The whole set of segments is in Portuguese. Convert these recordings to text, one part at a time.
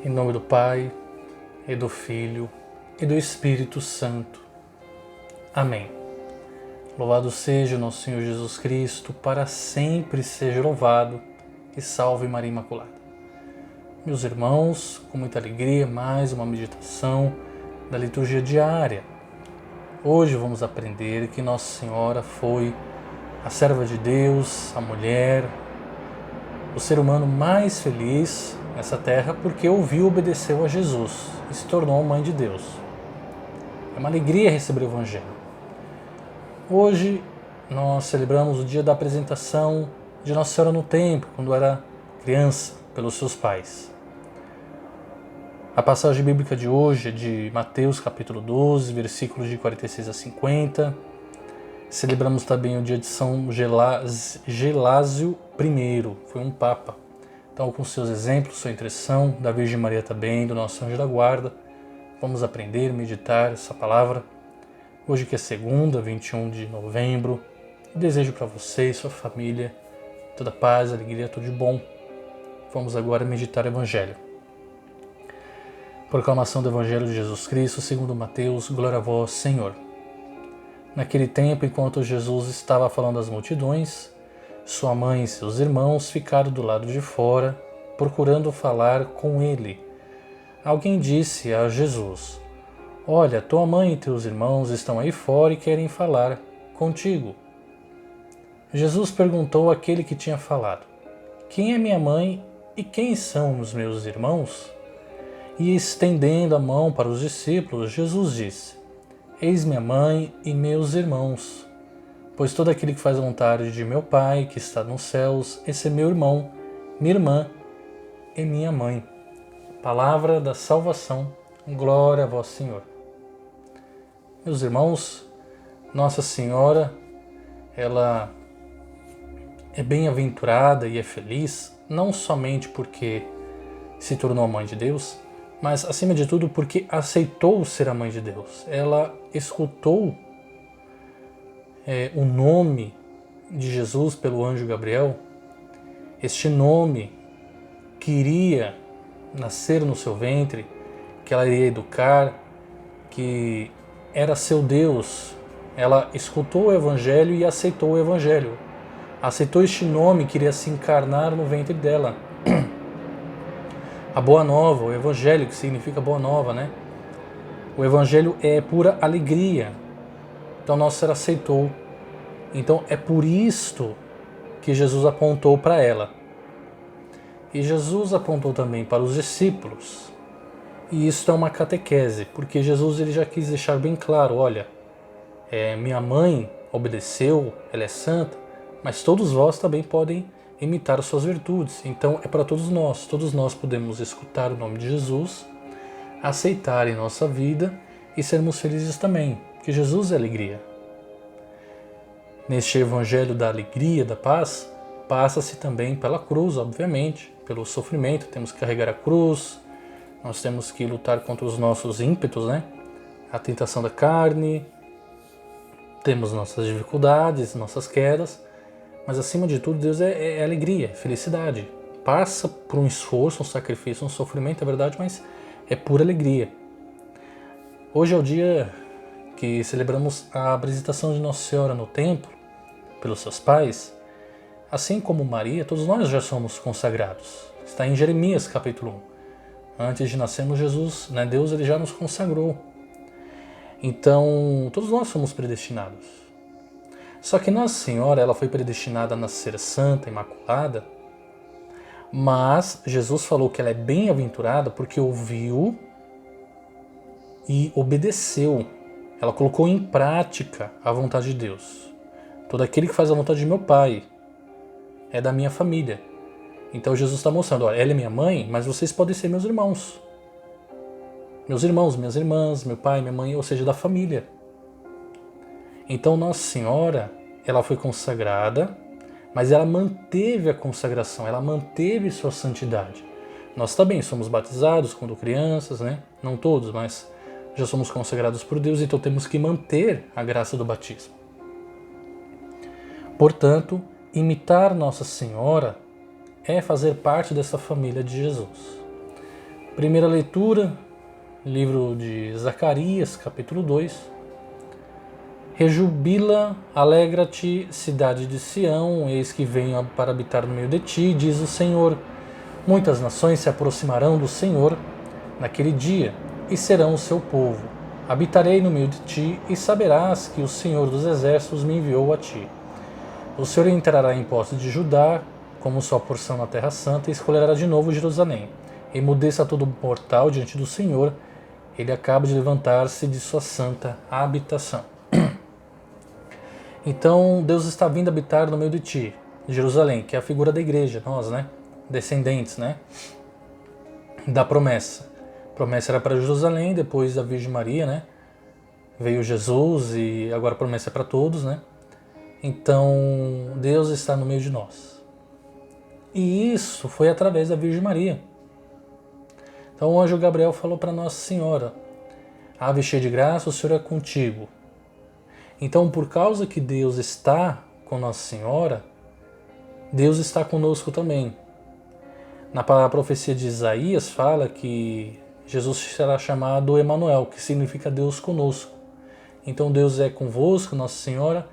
Em nome do Pai, e do Filho, e do Espírito Santo. Amém. Louvado seja o nosso Senhor Jesus Cristo, para sempre seja louvado, e salve Maria Imaculada. Meus irmãos, com muita alegria, mais uma meditação da liturgia diária. Hoje vamos aprender que Nossa Senhora foi a serva de Deus, a mulher, o ser humano mais feliz nessa terra porque ouviu e obedeceu a Jesus e se tornou mãe de Deus. É uma alegria receber o Evangelho. Hoje nós celebramos o dia da apresentação de Nossa Senhora no templo, quando era criança, pelos seus pais. A passagem bíblica de hoje é de Mateus capítulo 12, versículos de 46 a 50. Celebramos também o dia de São Gelásio I, foi um papa. Então, com seus exemplos, sua intercessão, da Virgem Maria também, do nosso anjo da guarda, vamos aprender, meditar essa palavra. Hoje que é segunda, 21 de novembro, eu desejo para você e sua família toda paz, alegria, tudo de bom. Vamos agora meditar o Evangelho. Proclamação do Evangelho de Jesus Cristo, segundo Mateus, glória a vós, Senhor. Naquele tempo, enquanto Jesus estava falando às multidões, sua mãe e seus irmãos ficaram do lado de fora, procurando falar com ele. Alguém disse a Jesus: Olha, tua mãe e teus irmãos estão aí fora e querem falar contigo. Jesus perguntou àquele que tinha falado: Quem é minha mãe e quem são os meus irmãos? E estendendo a mão para os discípulos, Jesus disse: Eis minha mãe e meus irmãos, pois todo aquele que faz a vontade de meu Pai, que está nos céus, esse é meu irmão, minha irmã e minha mãe. Palavra da salvação, glória a vós, Senhor. Meus irmãos, Nossa Senhora, ela é bem-aventurada e é feliz, não somente porque se tornou mãe de Deus, mas acima de tudo porque aceitou ser a mãe de Deus. Ela escutou o nome de Jesus pelo anjo Gabriel. Este nome que iria nascer no seu ventre, que ela iria educar, que era seu Deus. Ela escutou o Evangelho e aceitou o Evangelho. Aceitou este nome que iria se encarnar no ventre dela. A Boa Nova, o Evangelho, que significa Boa Nova, né? O Evangelho é pura alegria. Então Nossa Senhora aceitou. Então é por isto que Jesus apontou para ela. E Jesus apontou também para os discípulos. E isso é uma catequese, porque Jesus ele já quis deixar bem claro, olha, minha mãe obedeceu, ela é santa, mas todos vós também podem imitar as suas virtudes. Então é para todos nós podemos escutar o nome de Jesus, aceitar em nossa vida e sermos felizes também, porque Jesus é alegria. Neste evangelho da alegria, da paz, passa-se também pela cruz, obviamente, pelo sofrimento, temos que carregar a cruz, nós temos que lutar contra os nossos ímpetos, né? A tentação da carne, temos nossas dificuldades, nossas quedas, mas acima de tudo Deus é alegria, felicidade. Passa por um esforço, um sacrifício, um sofrimento, é verdade, mas é pura alegria. Hoje é o dia que celebramos a apresentação de Nossa Senhora no templo, pelos seus pais. Assim como Maria, todos nós já somos consagrados. Está em Jeremias capítulo 1. Antes de nascermos, Jesus, né, Deus ele já nos consagrou. Então, todos nós somos predestinados. Só que Nossa Senhora, ela foi predestinada a nascer santa, imaculada, mas Jesus falou que ela é bem-aventurada porque ouviu e obedeceu. Ela colocou em prática a vontade de Deus. Todo aquele que faz a vontade de meu Pai é da minha família. Então Jesus está mostrando, olha, ela é minha mãe, mas vocês podem ser meus irmãos. Meus irmãos, minhas irmãs, meu pai, minha mãe, ou seja, da família. Então Nossa Senhora, ela foi consagrada, mas ela manteve a consagração, ela manteve sua santidade. Nós também somos batizados quando crianças, né? Não todos, mas já somos consagrados por Deus, então temos que manter a graça do batismo. Portanto, imitar Nossa Senhora é fazer parte dessa família de Jesus. Primeira leitura, livro de Zacarias, capítulo 2. Rejubila, alegra-te, cidade de Sião, eis que venho para habitar no meio de ti, diz o Senhor. Muitas nações se aproximarão do Senhor naquele dia e serão o seu povo. Habitarei no meio de ti e saberás que o Senhor dos exércitos me enviou a ti. O Senhor entrará em posse de Judá como sua porção na terra santa e escolherá de novo Jerusalém. Emudeça todo mortal diante do Senhor, ele acaba de levantar-se de sua santa habitação. Então Deus está vindo habitar no meio de ti, Jerusalém, que é a figura da igreja, nós, né? Descendentes, né? Da promessa. A promessa era para Jerusalém, depois da Virgem Maria, né? Veio Jesus e agora a promessa é para todos, né? Então Deus está no meio de nós. E isso foi através da Virgem Maria. Então o anjo Gabriel falou para Nossa Senhora: Ave cheia de graça, o Senhor é contigo. Então, por causa que Deus está com Nossa Senhora, Deus está conosco também. Na profecia de Isaías fala que Jesus será chamado Emanuel, que significa Deus conosco. Então Deus é convosco, Nossa Senhora,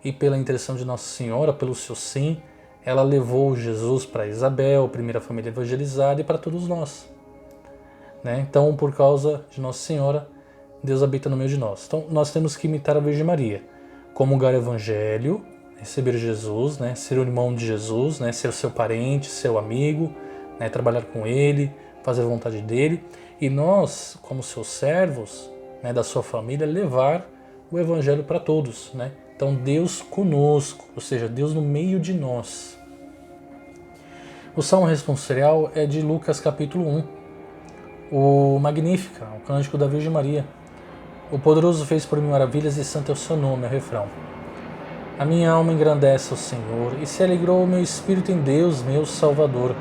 e pela intercessão de Nossa Senhora, pelo seu sim, ela levou Jesus para Isabel, primeira família evangelizada, e para todos nós. Então, por causa de Nossa Senhora, Deus habita no meio de nós. Então, nós temos que imitar a Virgem Maria, comungar o Evangelho, receber Jesus, ser o irmão de Jesus, ser o seu parente, seu amigo, trabalhar com ele, fazer a vontade dele. E nós, como seus servos, da sua família, levar o Evangelho para todos. Então, Deus conosco, ou seja, Deus no meio de nós. O Salmo responsorial é de Lucas capítulo 1. O Magnífica, o cântico da Virgem Maria. O poderoso fez por mim maravilhas e santo é o seu nome, é o refrão. A minha alma engrandece ao Senhor e se alegrou o meu espírito em Deus, meu Salvador,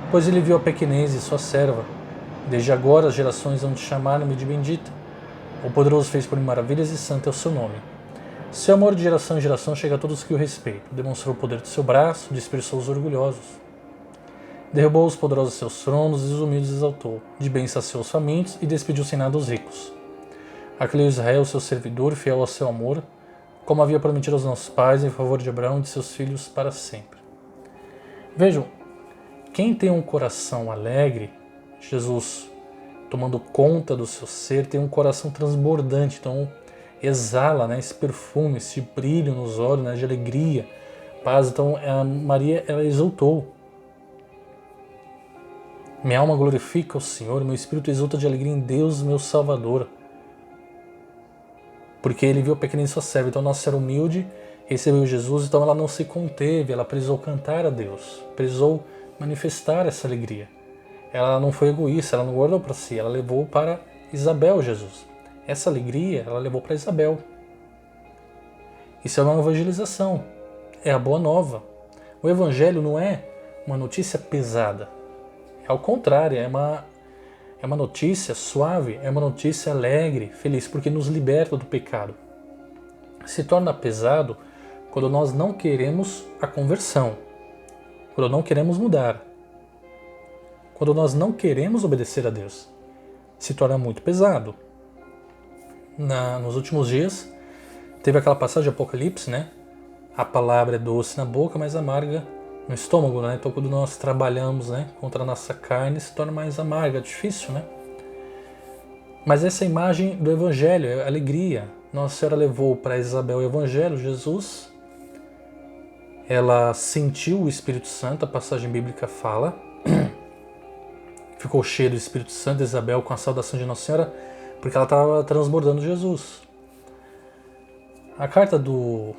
pois ele viu a pequenez de sua serva. Desde agora as gerações vão te chamar-me de bendita. O poderoso fez por mim maravilhas e santo é o seu nome. Seu amor de geração em geração chega a todos que o respeitam. Demonstrou o poder do seu braço, dispersou os orgulhosos. Derrubou os poderosos seus tronos e os humildes exaltou. De bem saciou os famintos e despediu sem nada os ricos. Acolheu Israel, seu servidor, fiel ao seu amor, como havia prometido aos nossos pais, em favor de Abraão e de seus filhos para sempre. Vejam, quem tem um coração alegre, Jesus tomando conta do seu ser, tem um coração transbordante, então exala esse perfume, esse brilho nos olhos, de alegria, paz. Então a Maria, ela exultou. Minha alma glorifica o Senhor, meu espírito exulta de alegria em Deus, meu Salvador. Porque ele viu a pequenez de sua serva. Então Nossa Senhora humilde recebeu Jesus, então ela não se conteve, ela precisou cantar a Deus, precisou manifestar essa alegria. Ela não foi egoísta, ela não guardou para si, ela levou para Isabel Jesus. Essa alegria ela levou para Isabel. Isso é uma evangelização, é a boa nova. O evangelho não é uma notícia pesada. Ao contrário, é uma notícia suave, é uma notícia alegre, feliz, porque nos liberta do pecado. Se torna pesado quando nós não queremos a conversão, quando não queremos mudar, quando nós não queremos obedecer a Deus. Se torna muito pesado. Nos últimos dias, teve aquela passagem de Apocalipse, A palavra é doce na boca, mas amarga no estômago, Então quando nós trabalhamos, contra a nossa carne, se torna mais amarga, difícil, Mas essa imagem do Evangelho, é a alegria. Nossa Senhora levou para Isabel o Evangelho, Jesus. Ela sentiu o Espírito Santo, a passagem bíblica fala. Ficou cheia do Espírito Santo, Isabel, com a saudação de Nossa Senhora, porque ela estava transbordando Jesus. A carta do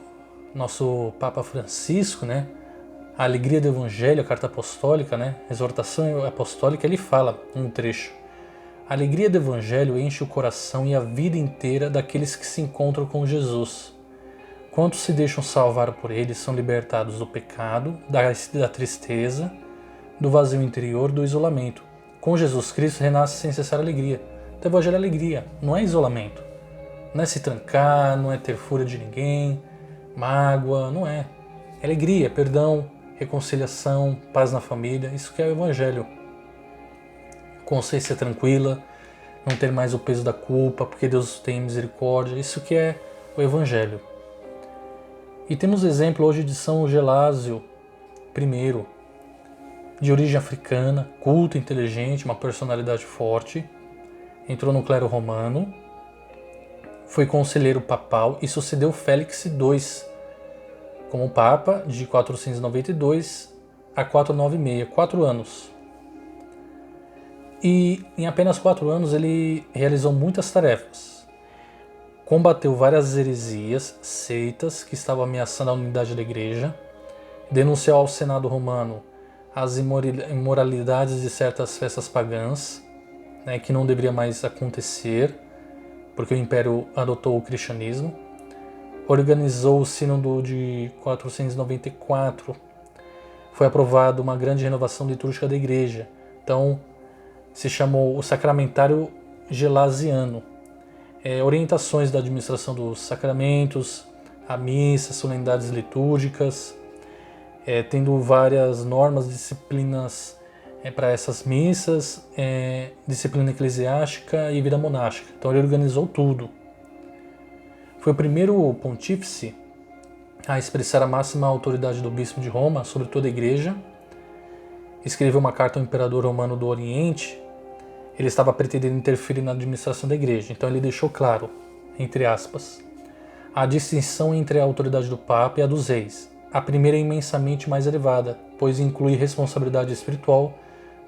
nosso Papa Francisco, a alegria do Evangelho, a carta apostólica, exortação apostólica, ele fala um trecho. A alegria do Evangelho enche o coração e a vida inteira daqueles que se encontram com Jesus. Quantos se deixam salvar por ele são libertados do pecado, da tristeza, do vazio interior, do isolamento. Com Jesus Cristo renasce sem cessar a alegria. O Evangelho é alegria, não é isolamento. Não é se trancar, não é ter fúria de ninguém, mágoa, não é. É alegria, perdão, reconciliação, paz na família, isso que é o Evangelho. consciência tranquila, não ter mais o peso da culpa, porque Deus tem misericórdia. Isso que é o Evangelho. E temos o exemplo hoje de São Gelásio I, de origem africana, culto, inteligente, uma personalidade forte, entrou no clero romano, foi conselheiro papal e sucedeu Félix II como papa de 492 a 496, 4 anos. E em apenas 4 anos ele realizou muitas tarefas. Combateu várias heresias, seitas que estavam ameaçando a unidade da igreja, denunciou ao Senado romano as imoralidades de certas festas pagãs, né, que não deveria mais acontecer, porque o Império adotou o cristianismo. Organizou o Sínodo de 494. Foi aprovada uma grande renovação litúrgica da igreja. Então, se chamou o Sacramentário Gelasiano. Orientações da administração dos sacramentos, a missa, solenidades litúrgicas, tendo várias normas, disciplinas para essas missas, disciplina eclesiástica e vida monástica. Então ele organizou tudo. Foi o primeiro pontífice a expressar a máxima autoridade do bispo de Roma sobre toda a igreja. Escreveu uma carta ao imperador romano do Oriente. Ele estava pretendendo interferir na administração da igreja, então ele deixou claro, entre aspas, a distinção entre a autoridade do Papa e a dos reis. A primeira é imensamente mais elevada, pois inclui responsabilidade espiritual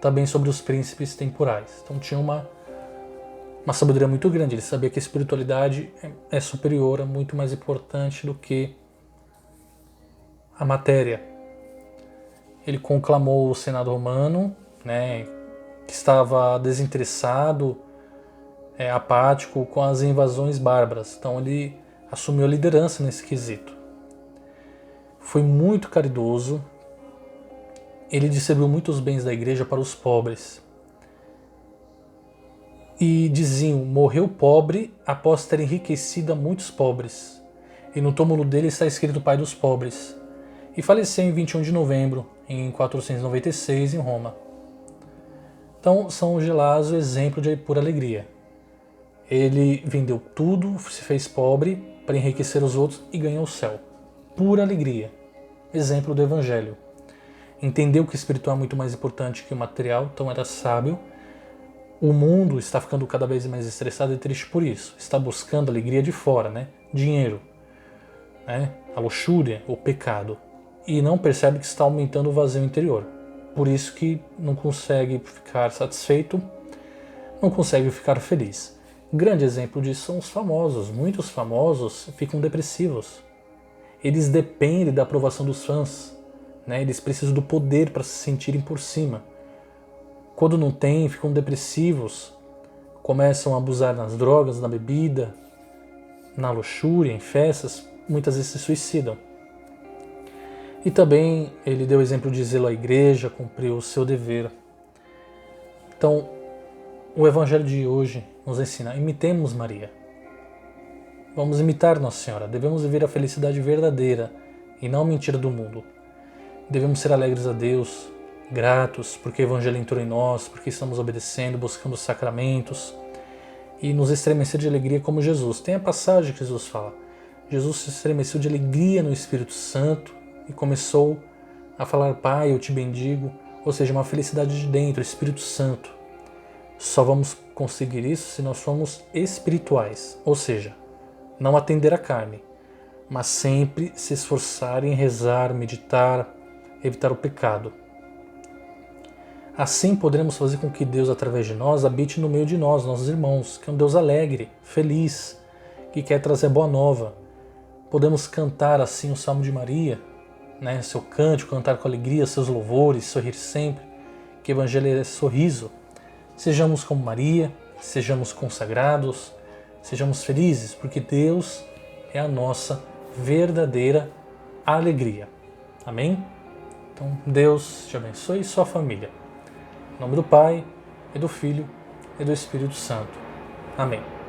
também sobre os príncipes temporais. Então tinha uma sabedoria muito grande, ele sabia que a espiritualidade é superior, é muito mais importante do que a matéria. Ele conclamou o Senado romano, né, que estava desinteressado, apático com as invasões bárbaras. Então ele assumiu a liderança nesse quesito. Foi muito caridoso. Ele distribuiu muitos bens da igreja para os pobres. E diziam, morreu pobre após ter enriquecido a muitos pobres. E no túmulo dele está escrito Pai dos Pobres. E faleceu em 21 de novembro, em 496, em Roma. Então, São Gelásio, exemplo de pura alegria. Ele vendeu tudo, se fez pobre para enriquecer os outros e ganhou o céu. Pura alegria. Exemplo do Evangelho. Entendeu que o espiritual é muito mais importante que o material, então era sábio. O mundo está ficando cada vez mais estressado e triste por isso. Está buscando alegria de fora, né? Dinheiro, né? A luxúria, o pecado. E não percebe que está aumentando o vazio interior. Por isso que não consegue ficar satisfeito, não consegue ficar feliz. Grande exemplo disso são os famosos. Muitos famosos ficam depressivos. Eles dependem da aprovação dos fãs, né? Eles precisam do poder para se sentirem por cima. Quando não tem, ficam depressivos, começam a abusar nas drogas, na bebida, na luxúria, em festas, muitas vezes se suicidam. E também ele deu exemplo de zelo à igreja, cumpriu o seu dever. Então, o Evangelho de hoje nos ensina, imitemos Maria. Vamos imitar Nossa Senhora, devemos viver a felicidade verdadeira e não a mentira do mundo. Devemos ser alegres a Deus, gratos porque o Evangelho entrou em nós, porque estamos obedecendo, buscando os sacramentos e nos estremecer de alegria como Jesus. Tem a passagem que Jesus fala, Jesus se estremeceu de alegria no Espírito Santo e começou a falar, Pai, eu te bendigo, ou seja, uma felicidade de dentro, Espírito Santo. Só vamos conseguir isso se nós formos espirituais, ou seja, não atender à carne, mas sempre se esforçar em rezar, meditar, evitar o pecado. Assim poderemos fazer com que Deus, através de nós, habite no meio de nós, nossos irmãos, que é um Deus alegre, feliz, que quer trazer boa nova. Podemos cantar assim o Salmo de Maria, né, seu cântico, cantar com alegria, seus louvores, sorrir sempre, que o Evangelho é sorriso. Sejamos como Maria, sejamos consagrados, sejamos felizes, porque Deus é a nossa verdadeira alegria. Amém? Então, Deus te abençoe e sua família. Em nome do Pai, e do Filho, e do Espírito Santo. Amém.